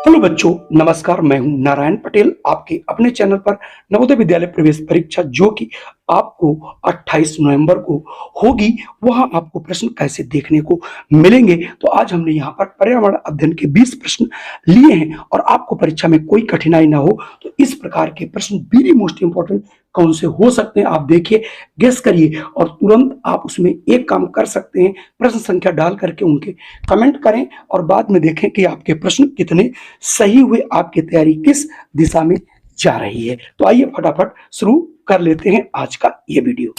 Hello बच्चों, नमस्कार। मैं हूं नारायण पटेल, आपके अपने चैनल पर नवोदय विद्यालय प्रवेश परीक्षा जो कि आपको 28 नवंबर को होगी, वहां आपको प्रश्न कैसे देखने को मिलेंगे। तो आज हमने यहां पर पर्यावरण अध्ययन के 20 प्रश्न लिए हैं और आपको परीक्षा में कोई कठिनाई ना हो तो इस प्रकार के प्रश्न वेरी मोस्ट इंपॉर्टेंट कौन से हो सकते हैं, आप देखिए, गेस करिए और तुरंत आप उसमें एक काम कर सकते हैं, प्रश्न संख्या डाल करके उनके कमेंट करें और बाद में देखें कि आपके प्रश्न कितने सही हुए, आपकी तैयारी किस दिशा में जा रही है। तो आइए फटाफट शुरू कर लेते हैं आज का ये वीडियो।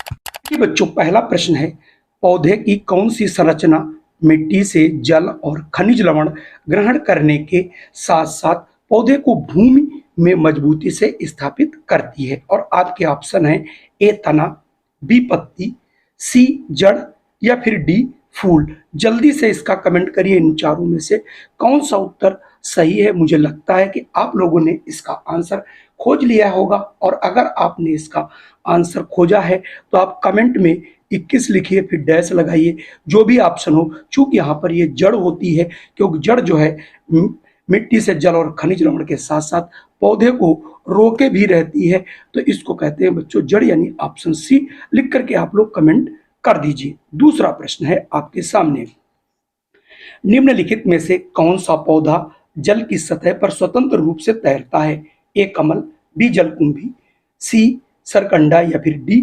कि बच्चों, पहला प्रश्न है, पौधे की कौन सी संरचना मिट्टी से जल और खनिज लवण ग्रहण करने के साथ साथ पौधे को भूमि में मजबूती से स्थापित करती है? और आपके ऑप्शन है ए तना, बी पत्ती, सी जड़ या फिर डी फूल। जल्दी से इसका कमेंट करिए, इन चारों में से कौन सा उत्तर सही है। मुझे लगता है कि आप लोगों ने इसका आंसर खोज लिया होगा और अगर आपने इसका आंसर खोजा है तो आप कमेंट में 21 लिखिए, फिर डैश लगाइए, जो भी ऑप्शन हो। चूंकि यहाँ पर ये जड़ होती है, क्योंकि जड़ जो है मिट्टी से जल और खनिज लवण के साथ साथ पौधे को रोके भी रहती है, तो इसको कहते हैं बच्चों जड़, यानी ऑप्शन सी लिख करके आप लोग कमेंट कर दीजिए। दूसरा प्रश्न है आपके सामने, निम्नलिखित में से कौन सा पौधा जल की सतह पर स्वतंत्र रूप से तैरता है? ए कमल, बी जलकुंभी, सी सरकंडा या फिर डी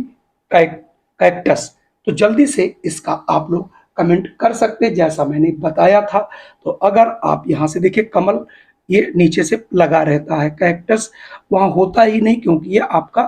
कैक्टस। तो जल्दी से इसका आप लोग कमेंट कर सकते हैं, जैसा मैंने बताया था। तो अगर आप यहां से देखिए, कमल ये नीचे से लगा रहता है, कैक्टस वहां होता ही नहीं क्योंकि ये आपका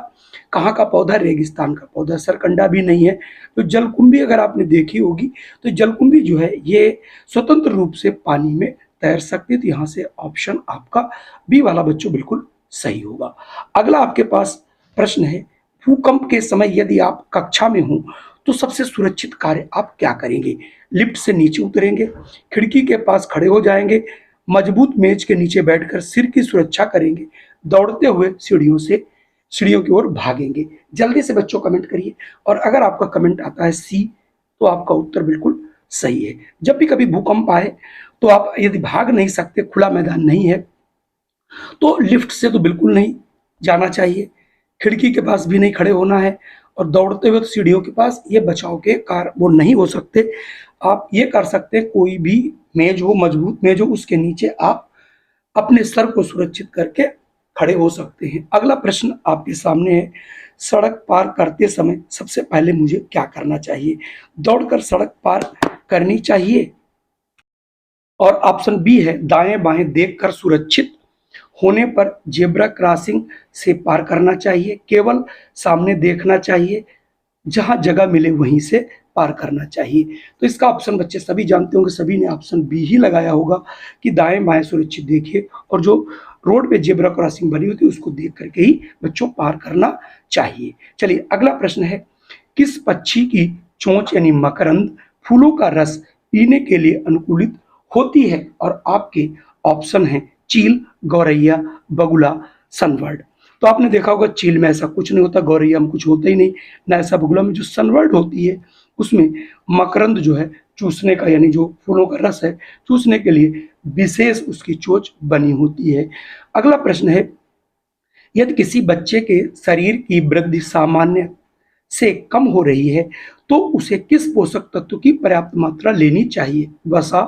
कहाँ का पौधा, रेगिस्तान का पौधा, सरकंडा भी नहीं है। तो जलकुंभी अगर आपने देखी होगी तो जलकुंभी जो है ये स्वतंत्र रूप से पानी में तैर सकती है। तो यहाँ से ऑप्शन आपका बी वाला बच्चों बिल्कुल सही होगा। अगला आपके पास प्रश्न है, भूकंप के समय यदि आप कक्षा में हो तो सबसे सुरक्षित कार्य आप क्या करेंगे? लिफ्ट से नीचे उतरेंगे, खिड़की के पास खड़े हो जाएंगे, मजबूत मेज के नीचे बैठकर सिर की सुरक्षा करेंगे, दौड़ते हुए सीढ़ियों की ओर भागेंगे? जल्दी से बच्चों कमेंट करिए और अगर आपका कमेंट आता है सी तो आपका उत्तर बिल्कुल सही है। जब भी कभी भूकंप आए तो आप यदि भाग नहीं सकते, खुला मैदान नहीं है, तो लिफ्ट से तो बिल्कुल नहीं जाना चाहिए, खिड़की के पास भी नहीं खड़े होना है और दौड़ते हुए तो सीढ़ियों के पास, ये बचाव के कार वो नहीं हो सकते। आप ये कर सकते हैं, कोई भी मेज हो, मजबूत मेज हो, उसके नीचे आप अपने सर को सुरक्षित करके खड़े हो सकते हैं। अगला प्रश्न आपके सामने है, सड़क पार करते समय सबसे पहले मुझे क्या करना चाहिए? दौड़कर सड़क पार करनी चाहिए, और ऑप्शन बी है दाएं बाएं देखकर सुरक्षित होने पर जेब्रा क्रॉसिंग से पार करना चाहिए, केवल सामने देखना चाहिए, जहां जगह मिले वहीं से पार करना चाहिए। तो इसका ऑप्शन बच्चे सभी जानते होंगे, सभी ने ऑप्शन बी ही लगाया होगा कि दाएं बाएं सुरक्षित देखिए और जो रोड पे जेब्रा क्रॉसिंग बनी होती है उसको देख करके ही बच्चों पार करना चाहिए। चलिए अगला प्रश्न है, किस पक्षी की चोंच यानी मकरंद फूलों का रस पीने के लिए अनुकूलित होती है? और आपके ऑप्शन हैं चील, गौरैया, बगुला, सनबर्ड। तो आपने देखा होगा चील में ऐसा कुछ नहीं होता, गौरैया में कुछ होता ही नहीं, ना ऐसा बगुला में। जो सनबर्ड होती है उसमें मकरंद जो है चूसने का, यानी जो फूलों का रस है चूसने के लिए विशेष उसकी चोंच बनी होती है। अगला प्रश्न है, यदि किसी बच्चे के शरीर की वृद्धि सामान्य से कम हो रही है तो उसे किस पोषक तत्व की पर्याप्त मात्रा लेनी चाहिए? वसा,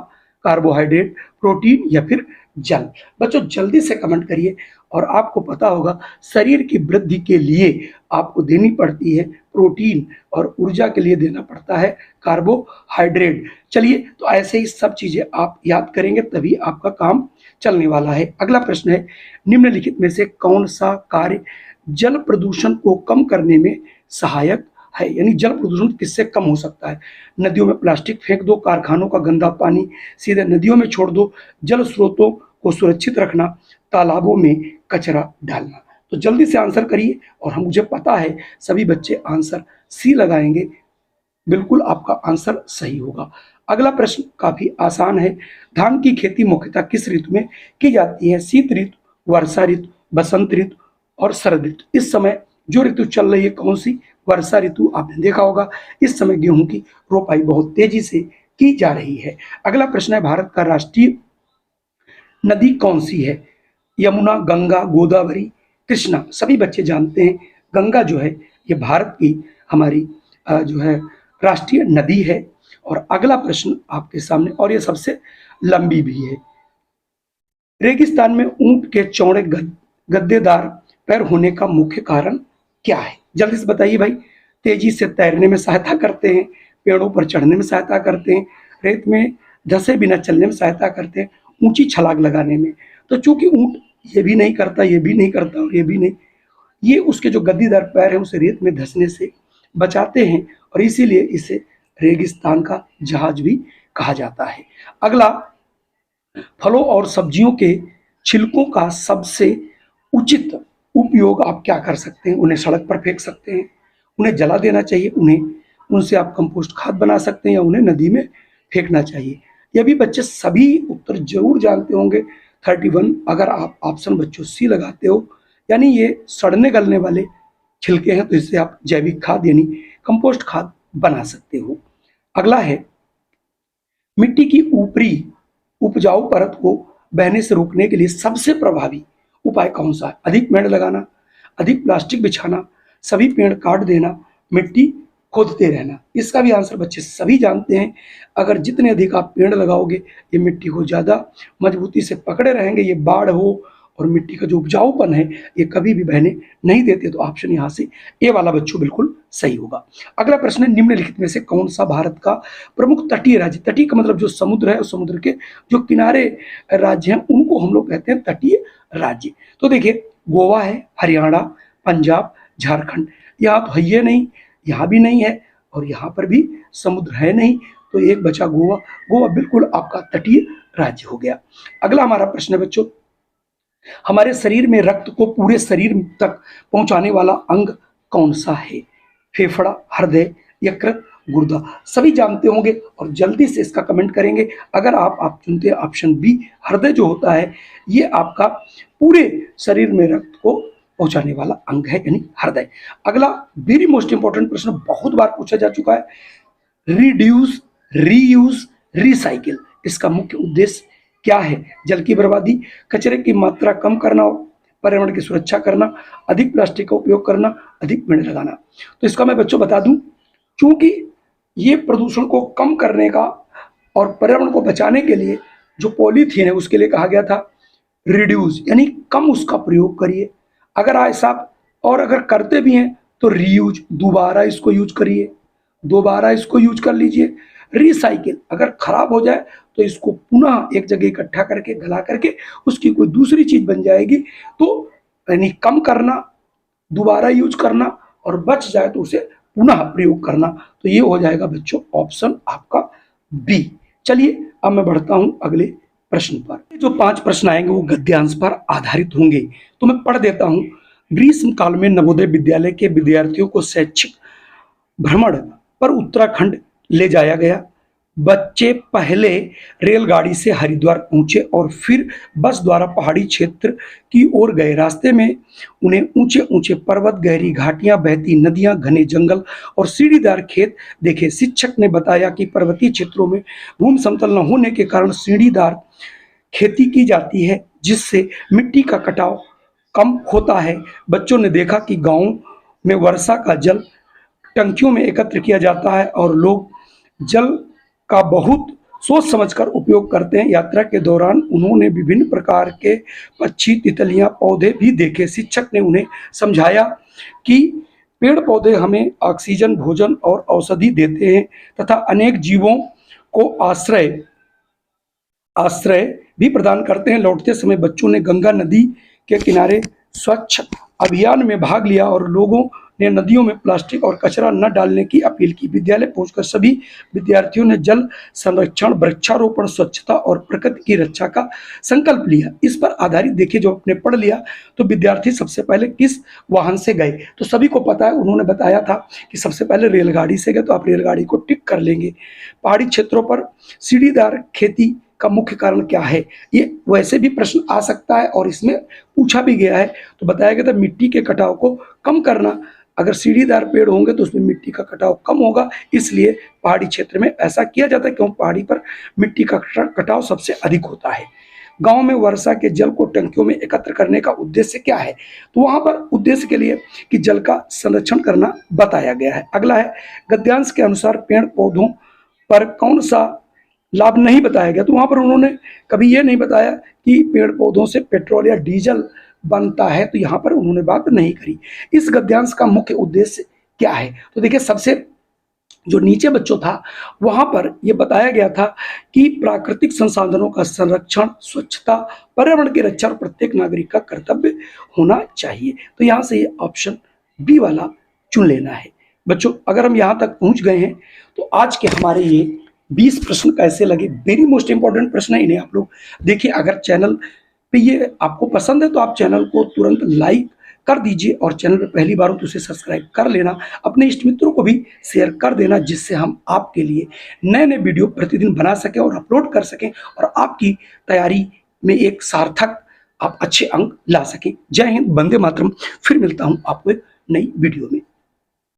कार्बोहाइड्रेट, प्रोटीन या फिर जल? बच्चों जल्दी से कमेंट करिए और आपको पता होगा शरीर की वृद्धि के लिए आपको देनी पड़ती है प्रोटीन और ऊर्जा के लिए देना पड़ता है कार्बोहाइड्रेट। चलिए, तो ऐसे ही सब चीजें आप याद करेंगे तभी आपका काम चलने वाला है। अगला प्रश्न है, निम्नलिखित में से कौन सा कार्य जल प्रदूषण को कम करने में सहायक है? यानी जल प्रदूषण किससे कम हो सकता है? नदियों में प्लास्टिक फेंक दो, कारखानों का गंदा पानी सीधे नदियों में छोड़ दो, जल स्रोतों को सुरक्षित रखना, तालाबों में कचरा डालना। तो जल्दी से आंसर करिए और हम, मुझे पता है सभी बच्चे आंसर सी लगाएंगे, बिल्कुल आपका आंसर सही होगा। अगला प्रश्न काफी आसान है, धान की खेती मुख्यतः किस ऋतु में की जाती है? शीत ऋतु, वर्षा ऋतु, बसंत ऋतु और शरद ऋतु। इस समय जो ऋतु चल रही है कौन सी? वर्षा ऋतु। आपने देखा होगा इस समय गेहूं की रोपाई बहुत तेजी से की जा रही है। अगला प्रश्न है, भारत का राष्ट्रीय नदी कौन सी है? यमुना, गंगा, गोदावरी, कृष्णा। सभी बच्चे जानते हैं गंगा जो है ये भारत की हमारी जो है राष्ट्रीय नदी है। और अगला प्रश्न आपके सामने, और ये सबसे लंबी भी है। रेगिस्तान में ऊंट के चौड़े गद्देदार पैर होने का मुख्य कारण क्या है? जल्दी से बताइए भाई। तेजी से तैरने में सहायता करते हैं, पेड़ों पर चढ़ने में सहायता करते हैं, रेत में धंसे बिना चलने में सहायता करते हैं, ऊंची छलांग लगाने में। तो चूंकि ऊंट ये भी नहीं करता, ये भी नहीं करता और ये भी नहीं, ये उसके जो गद्दीदार पैर है उसे रेत में धंसने से बचाते हैं, और इसीलिए इसे रेगिस्तान का जहाज भी कहा जाता है। अगला, फलों और सब्जियों के छिलकों का सबसे उचित उपयोग आप क्या कर सकते हैं? उन्हें सड़क पर फेंक सकते हैं, उन्हें जला देना चाहिए, उनसे आप कंपोस्ट खाद बना सकते हैं, या उन्हें नदी में फेंकना चाहिए। ये भी बच्चे सभी उत्तर जरूर जानते होंगे। 31 अगर आप ऑप्शन बच्चों सी लगाते हो, यानी ये सड़ने गलने वाले छिलके हैं, तो इससे आप जैविक खाद यानी कंपोस्ट खाद बना सकते हो। अगला है, मिट्टी की ऊपरी उपजाऊ परत को बहने से रोकने के लिए सबसे प्रभावी उपाय कौन सा है? अधिक पेड़ लगाना, अधिक प्लास्टिक बिछाना, सभी पेड़ काट देना, मिट्टी खोदते रहना। इसका भी आंसर बच्चे सभी जानते हैं। अगर जितने अधिक आप पेड़ लगाओगे, ये मिट्टी को ज़्यादा मजबूती से पकड़े रहेंगे, ये बाढ़ हो और मिट्टी का जो उपजाऊपन है ये कभी भी बहने नहीं देते। तो ऑप्शन यहाँ से ए वाला बच्चों बिल्कुल सही होगा। अगला प्रश्न है, निम्नलिखित में से कौन सा भारत का प्रमुख तटीय राज्य, तटीय का मतलब जो समुद्र है और समुद्र के जो किनारे राज्य हैं उनको हम लोग कहते हैं तटीय राज्य। तो देखिए, गोवा है, हरियाणा, पंजाब, झारखंड। यहाँ तो है ये नहीं, यहाँ भी नहीं है, और यहाँ पर भी समुद्र है नहीं, तो एक बचा गोवा। गोवा बिल्कुल आपका तटीय राज्य हो गया। अगला हमारा प्रश्न है बच्चों, हमारे शरीर में रक्त को पूरे शरीर तक पहुंचाने वाला अंग कौन सा है? फेफड़ा, हृदय, यकृत, गुर्दा। सभी जानते होंगे और जल्दी से इसका कमेंट करेंगे। अगर आप चुनते हैं ऑप्शन बी, हृदय जो होता है ये आपका पूरे शरीर में रक्त को पहुंचाने वाला अंग है, यानी हृदय। अगला वेरी मोस्ट इंपॉर्टेंट प्रश्न, बहुत बार पूछा जा चुका है, रिड्यूस, रीयूज, रिसाइकिल। इसका मुख्य उद्देश्य क्या है? जल की बर्बादी, कचरे की मात्रा कम करना, पर्यावरण की सुरक्षा करना, अधिक प्लास्टिक का उपयोग करना, अधिक पेड़ लगाना। तो इसका मैं बच्चों बता दूं, चूंकि ये प्रदूषण को कम करने का और पर्यावरण को बचाने के लिए जो पॉलीथीन है उसके लिए कहा गया था रिड्यूस, यानी कम उसका प्रयोग करिए। अगर ऐसा, और अगर करते भी हैं तो रीयूज, दोबारा इसको यूज करिए, दोबारा इसको यूज कर लीजिए। रिसाइकिल, अगर खराब हो जाए तो इसको पुनः एक जगह इकट्ठा करके गला करके उसकी कोई दूसरी चीज बन जाएगी। तो यानी कम करना, दोबारा यूज करना, और बच जाए तो उसे पुनः प्रयोग करना। तो ये हो जाएगा बच्चों ऑप्शन आपका बी। चलिए अब मैं बढ़ता हूं अगले प्रश्न पर। जो 5 प्रश्न आएंगे वो गद्यांश पर आधारित होंगे, तो मैं पढ़ देता हूं। ग्रीष्म काल में नवोदय विद्यालय के विद्यार्थियों को शैक्षिक भ्रमण पर उत्तराखंड ले जाया गया। बच्चे पहले रेलगाड़ी से हरिद्वार पहुंचे और फिर बस द्वारा पहाड़ी क्षेत्र की ओर गए। रास्ते में उन्हें ऊंचे ऊंचे पर्वत, गहरी घाटियां, बहती नदियां, घने जंगल और सीढ़ीदार खेत देखे। शिक्षक ने बताया कि पर्वतीय क्षेत्रों में भूमि समतल न होने के कारण सीढ़ीदार खेती की जाती है, जिससे मिट्टी का कटाव कम होता है। बच्चों ने देखा कि गांव में वर्षा का जल टंकियों में एकत्र किया जाता है और लोग जल का बहुत सोच समझकर उपयोग करते हैं। यात्रा के दौरान उन्होंने विभिन्न प्रकार के पक्षी, तितलियां, पौधे भी देखे। शिक्षक ने उन्हें समझाया कि पेड़ पौधे हमें ऑक्सीजन, भोजन और औषधि देते हैं तथा अनेक जीवों को आश्रय भी प्रदान करते हैं। लौटते समय बच्चों ने गंगा नदी के किनारे स्वच्छ अभियान में भाग लिया और लोगों ने नदियों में प्लास्टिक और कचरा न डालने की अपील की। विद्यालय पहुंचकर सभी विद्यार्थियों ने जल संरक्षण, वृक्षारोपण, स्वच्छता और प्रकृति की रक्षा का संकल्प लिया। इस पर आधारित देखिए, जो आपने पढ़ लिया, तो विद्यार्थी सबसे पहले किस वाहन से गए, तो सभी को पता है, उन्होंने बताया था कि सबसे पहले रेलगाड़ी से गए, तो आप रेलगाड़ी को टिक कर लेंगे। पहाड़ी क्षेत्रों पर सीढ़ीदार खेती का मुख्य कारण क्या है? ये वैसे भी प्रश्न आ सकता है और इसमें पूछा भी गया है। तो बताया गया था मिट्टी के कटाव को कम करना। अगर सीढ़ीदार पेड़ होंगे तो उसमें मिट्टी का कटाव कम होगा, इसलिए पहाड़ी क्षेत्र में ऐसा किया जाता है, क्योंकि पहाड़ी पर मिट्टी का कटाव सबसे अधिक होता है। गांव में वर्षा के जल को टंकियों में एकत्र करने का उद्देश्य क्या है? तो वहां पर उद्देश्य के लिए कि जल का संरक्षण करना बताया गया है। अगला है, गद्यांश के अनुसार पेड़ पौधों पर कौन सा लाभ नहीं बताया गया? तो वहां पर उन्होंने कभी ये नहीं बताया कि पेड़ पौधों से पेट्रोल या डीजल बनता है, तो यहाँ पर उन्होंने बात नहीं करी। इस गद्यांश का मुख्य उद्देश्य क्या है? तो देखिए, सबसे जो नीचे बच्चों था वहां पर यह बताया गया था कि प्राकृतिक संसाधनों का संरक्षण, स्वच्छता, पर्यावरण की रक्षा और प्रत्येक नागरिक का कर्तव्य होना चाहिए। तो यहां से ये ऑप्शन बी वाला चुन लेना है। बच्चों, अगर हम यहां तक पहुंच गए हैं तो आज के हमारे ये 20 प्रश्न कैसे लगे? वेरी मोस्ट इंपॉर्टेंट प्रश्न है, इन्हें आप लोग देखिए। अगर चैनल पे ये आपको पसंद है तो आप चैनल को तुरंत लाइक कर दीजिए और चैनल पे पहली बार हो तो उसे सब्सक्राइब कर लेना। अपने इष्ट मित्रों को भी शेयर कर देना, जिससे हम आपके लिए नए नए वीडियो प्रतिदिन बना सकें और अपलोड कर सकें और आपकी तैयारी में एक सार्थक आप अच्छे अंक ला सकें। जय हिंद, वंदे मातरम। फिर मिलता हूं आपको एक नई वीडियो में।